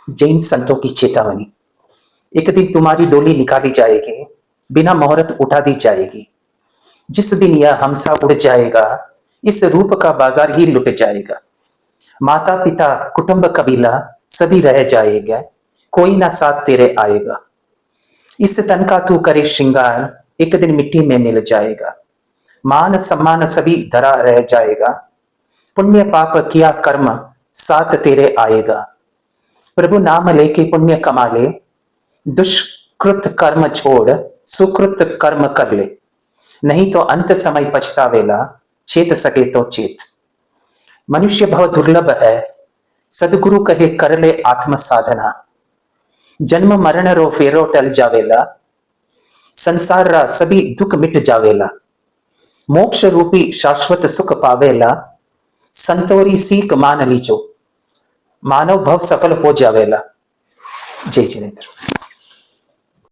जैन संतों की चेतावनी। एक दिन तुम्हारी डोली निकाली जाएगी, बिना मुहूर्त उठा दी जाएगी। जिस दिन यह हमसा उड़ जाएगा, इस रूप का बाजार ही लुट जाएगा। माता पिता कुटुंब कबीला सभी रह जाएगा, कोई ना साथ तेरे आएगा। इस तन का तू करे श्रृंगार, एक दिन मिट्टी में मिल जाएगा। मान सम्मान सभी धरा रह जाएगा, पुण्य पाप किया कर्म साथ तेरे आएगा। प्रभु नाम लेके पुण्य कमा ले, दुष्कृत कर्म छोड़ सुकृत कर्म कर ले। नहीं तो अंत समय पछतावेला, चेत सके तो चेत। मनुष्य भव दुर्लभ है, सदगुरु कहे कर ले आत्म साधना। जन्म मरण रो फेरो टल जावेला, संसार रा सभी दुख मिट जावेला। मोक्ष रूपी शाश्वत सुख पावेला, संतोरी सीख मान लीजो, मानव भव सफल हो जावेला। जय जिनेन्द्र।